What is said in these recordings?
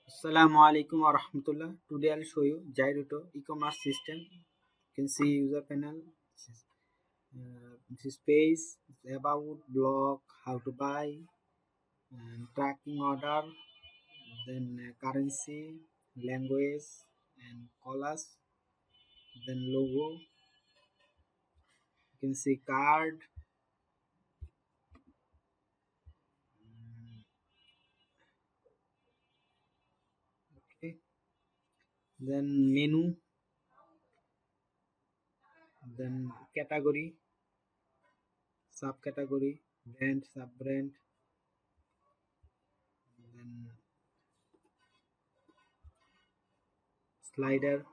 Assalamu alaikum wa rahmatullah. Today I'll show you Zairito e-commerce system. You can see user panel. This is page, about, blog, how to buy, and tracking order, then currency, language, and colors, then logo. You can see card, okay. Then menu, then category, subcategory, brand, sub-brand, then slider,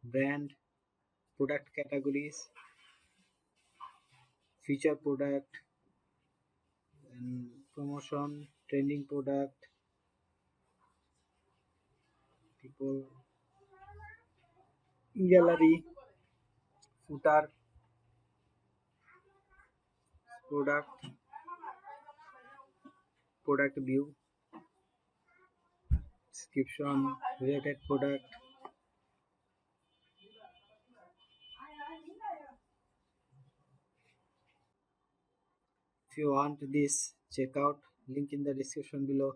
brand, product categories, feature product, and promotion, trending product, people, gallery, footer, product, product view, description, related product. If you want this, check out link in the description below.